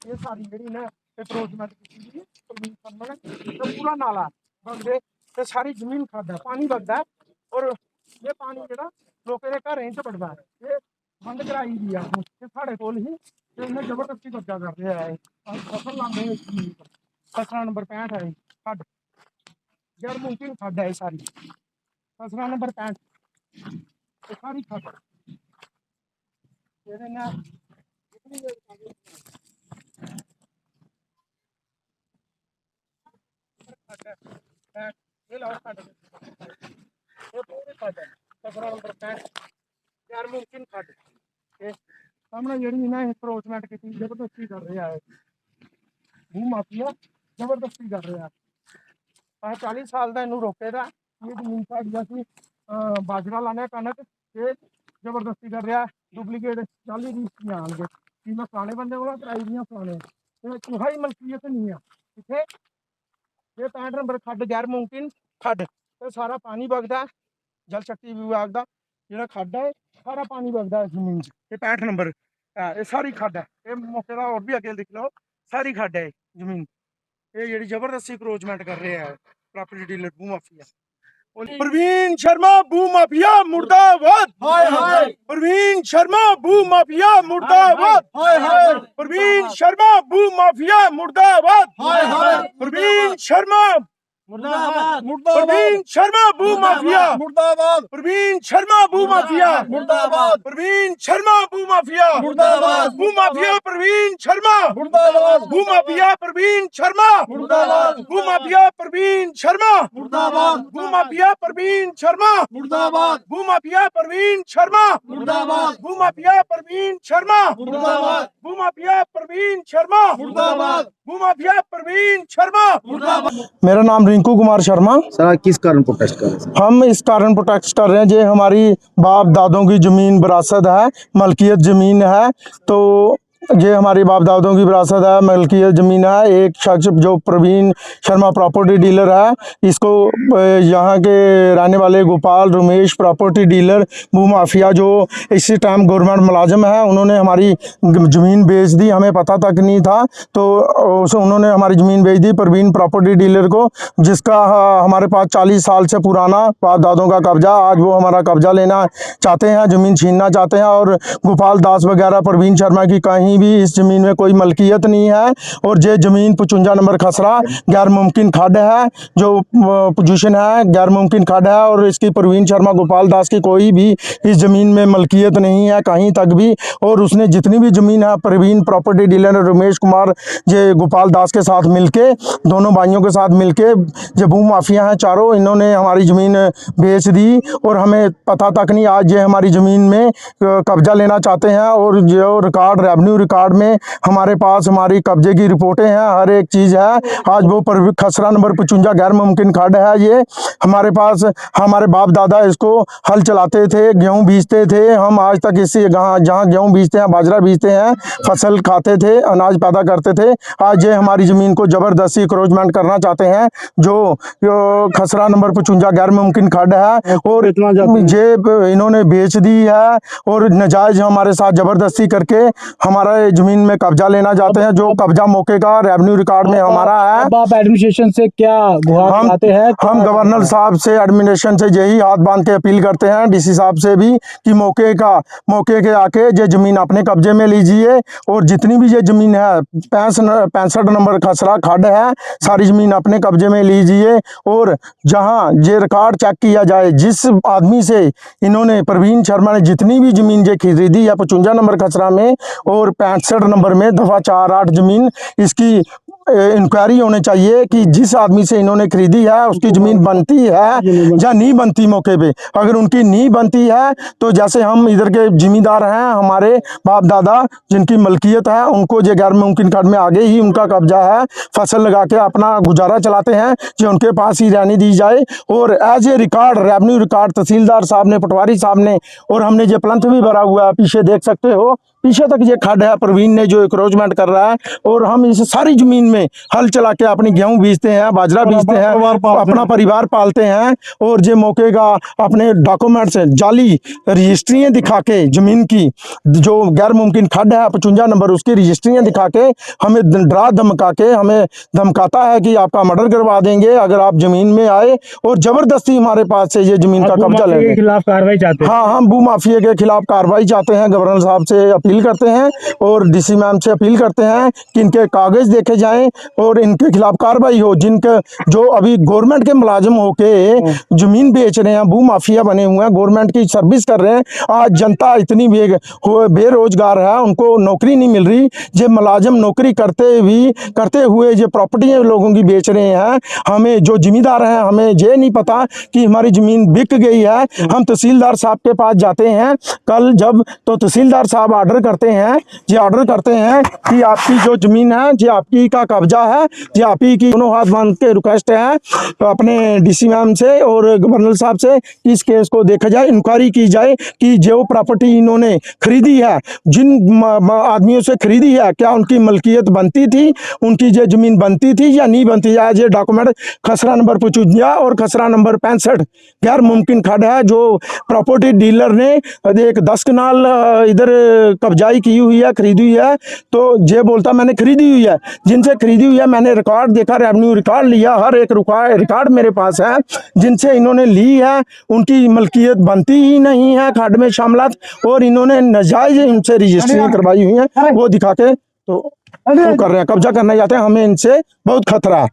ये सारी जी ना अप्रोचमेंट की पूरा नाला बगदे ते सारी जमीन खादा पानी बगदा है और ये पानी जो लोगों के घर च बड़दा है ये बंद कराई दी है साढ़े कोल ही इन्हें जबरदस्ती कब्जा कर रहा है फसल लाते हैं जमीन पर फसला नंबर 65 है खड्ड गैर मुमकिन खड्ड है सारी फसला नंबर 65 सारी खड्ड ये लाओ खड्ड ये पूरी खड्ड है फसला नंबर 65 गैर मुमकिन खड्ड सामने जी ना अप्रोचमेंट की जबरदस्ती कर रहा है भू माफिया जबरदस्ती कर रहा है 40 साल का इनू रोके दा ये जमीन साड़ी असी बाजरा लाने कनक ये जबरदस्ती कर रहा डुप्लीकेट जाली रजिस्ट्रियां आएंगे कि मैं फलाने बंदे को कराई दी फलाने तुहाई मलकीयत नहीं है इतने ये 65 नंबर खड्ड गैर मुमकिन खड्ड तो सारा पानी बगदा जल शक्ति विभाग का जो खड्ड है सारा पानी बगदा है जमीन ये 65 नंबर ये सारी खड्ड है ये मौके का और भी अगे लिख लो सारी खड्ड है जमीन ये जी जबरदस्ती क्रोचमेंट कर रहे हैं प्रॉपर्टी डीलर भू माफिया प्रवीण शर्मा भू माफिया मुर्दाबाद प्रवीण शर्मा भू माफिया मुर्दाबाद प्रवीण शर्मा भू माफिया मुर्दाबाद प्रवीण शर्मा प्रवीण शर्मा भू माफिया मुर्दाबाद प्रवीण शर्मा भू माफिया मुर्दाबाद प्रवीण शर्मा भू माफिया मुर्दाबाद भू माफिया प्रवीण शर्मा मुर्दाबाद भू माफिया प्रवीण शर्मा मुर्दाबाद भू माफिया प्रवीण शर्मा मुर्दाबाद भू माफिया प्रवीण शर्मा मुर्दाबाद भू माफिया प्रवीण शर्मा मुर्दाबाद भू माफिया प्रवीण शर्मा मुर्दाबाद भू माफिया प्रवीण शर्मा मुर्दाबाद भू माफिया प्रवीण शर्मा मुर्दाबाद। मेरा नाम रिंकू कुमार शर्मा। सर किस कारण प्रोटेस्ट कर रहे हैं? हम इस कारण प्रोटेस्ट कर रहे हैं जो हमारी बाप दादों की जमीन विरासत है मलकियत जमीन है तो ये हमारी बाप दादों की विरासत है मलकियत ज़मीन है। एक शख्स जो प्रवीण शर्मा प्रॉपर्टी डीलर है इसको यहाँ के रहने वाले गोपाल रमेश प्रॉपर्टी डीलर भू माफिया जो इसी टाइम गवर्नमेंट मुलाजिम है उन्होंने हमारी ज़मीन बेच दी हमें पता तक नहीं था तो उन्होंने हमारी ज़मीन बेच दी प्रवीण प्रॉपर्टी डीलर को जिसका हमारे पास 40 साल से पुराना बाप दादों का कब्जा आज वो हमारा कब्जा लेना चाहते हैं ज़मीन छीनना चाहते हैं और गोपाल दास वगैरह प्रवीण शर्मा की कहीं भी इस जमीन में कोई मलकियत नहीं है और ये जमीन 55 नंबर खसरा गैर मुमकिन खड्ड है जो पोजीशन है गैर मुमकिन खड्ड है और इसकी प्रवीण शर्मा गोपाल दास की कोई भी इस जमीन में मलकियत नहीं है कहीं तक भी और उसने जितनी भी जमीन है प्रवीण प्रॉपर्टी डीलर रमेश कुमार ये गोपाल दास के साथ मिलके दोनों भाइयों के साथ मिलके जो भू माफिया हैं चारों इन्होंने हमारी ज़मीन बेच दी और हमें पता तक नहीं आज ये हमारी ज़मीन में कब्जा लेना चाहते हैं और जो रिकॉर्ड रेवेन्यू रिकॉर्ड में हमारे पास हमारी कब्जे की रिपोर्टें हैं हर एक चीज़ है। आज वो खसरा नंबर 55 गैर मुमकिन खड्ड है ये हमारे पास हमारे बाप दादा इसको हल चलाते थे गेहूँ बीजते थे हम आज तक इसी जहाँ गेहूँ बीजते हैं बाजरा बीजते हैं फसल खाते थे अनाज पैदा करते थे आज ये हमारी ज़मीन को ज़बरदस्ती क्रोचमेंट करना चाहते हैं जो खसरा नंबर 55 गैर मुमकिन खड्ड है और ये इन्होंने बेच दी है और नाजायज़ हमारे साथ ज़बरदस्ती करके हमारा ज़मीन में कब्जा लेना चाहते हैं जो कब्जा मौके का रेवेन्यू रिकॉर्ड में हमारा है। आप एडमिनिस्ट्रेशन से क्या गुहार लगाते हैं? हम गवर्नर साहब से एडमिनिस्ट्रेशन से यही हाथ बांध के अपील करते हैं डीसी साहब से भी कि मौके के आके ये ज़मीन अपने कब्जे में लीजिए और जितनी भी ये ज़मीन है 65 नंबर खसरा खड्ड है सारी ज़मीन अपने कब्जे में लीजिए और जहाँ ये रिकॉर्ड चेक किया जाए जिस आदमी से इन्होंने प्रवीण शर्मा ने जितनी भी ज़मीन ये खरीदी है 55 नंबर खसरा में और 65 नंबर में दफ़ा 4-8 ज़मीन इसकी इंक्वायरी होनी चाहिए कि जिस आदमी से इन्होंने खरीदी है उसकी ज़मीन बनती है या नहीं बनती मौके पे अगर उनकी नहीं बनती है तो जैसे हम इधर के ज़मींदार हैं हमारे बाप दादा जिनकी मलकियत है उनको जो गैर मुमकिन खड्ड में आगे ही उनका कब्जा है फसल लगा के अपना गुजारा चलाते हैं जो उनके पास ही रहने दी जाए और as a record revenue record tehsildar साहब ने पटवारी साहब ने और हमने जो प्लंथ भी भरा हुआ है पीछे देख सकते हो पीछे तक ये खड्ड है, प्रवीण ने जो इंक्रोचमेंट कर रहा है। और हम इस सारी जमीन में हल चला के अपनी गेहूं बीजते हैं, बाजरा बीजते हैं, अपना परिवार पालते हैं। और ये मौके का अपने डॉक्यूमेंट्स जाली रजिस्ट्रियाँ दिखा के जमीन की जो गैर मुमकिन खड्ड है 55 नंबर, उसकी रजिस्ट्रियाँ दिखा के हमें डरा धमका के हमें धमकाता है कि आपका मर्डर करवा देंगे अगर आप जमीन में आए, और जबरदस्ती हमारे पास से ये जमीन का कब्जा के लेंगे। खिलाफ कार्रवाई चाहते हैं। हाँ, हम भू माफिया के खिलाफ कार्रवाई चाहते हैं, गवर्नर साहब से अपील करते हैं और डीसी मैम से अपील करते हैं कि इनके कागज देखे जाएं और इनके खिलाफ कार्रवाई हो। जिनके जो अभी गवर्नमेंट के मुलाजिम होके जमीन बेच रहे हैं, भू माफिया बने हुए हैं, गवर्नमेंट की सर्विस कर रहे हैं। आज जनता इतनी बेरोजगार है, उनको नौकरी नहीं मिल रही। ये मुलाजिम नौकरी करते हुए ये प्रॉपर्टी लोगों की बेच रहे हैं। हमें जो जिम्मेदार हैं, हमें ये नहीं पता कि हमारी जमीन बिक गई है। हम तहसीलदार साहब के पास जाते हैं कल जब, तो तहसीलदार साहब ऑर्डर करते हैं कि आपकी जो जमीन है ये आपकी का कब्जा है, ये आप ही की। दोनों हाथ बांध के रिक्वेस्ट है अपने डीसी मैम से और गवर्नर साहब से कि इस केस को देखा जाए, इंक्वायरी की जाए कि जो प्रॉपर्टी इन्होंने खरीदी है, जिन आदमियों से खरीदी है, क्या उनकी मलकियत बनती थी, उनकी ये जमीन बनती थी या नहीं बनती। आज ये डॉक्यूमेंट खसरा नंबर 55 और खसरा नंबर 65 गैर मुमकिन खड्ड है जो प्रॉपर्टी डीलर ने एक 10 कनाल इधर कब्जाई की हुई है, खरीदी हुई है। तो ये बोलता मैंने खरीदी हुई है, जिनसे खरीदी हुई है मैंने रिकॉर्ड देखा, रेवेन्यू रिकॉर्ड लिया, हर एक रिकॉर्ड मेरे पास है। जिनसे इन्होंने ली है उनकी मलकियत बनती ही नहीं है खड्ड में शामिलत, और इन्होंने नाजायज इनसे रजिस्ट्री करवाई हुई है, वो दिखा के तो कर रहे हैं, कब्जा करने जाते हैं। हमें इनसे बहुत खतरा है।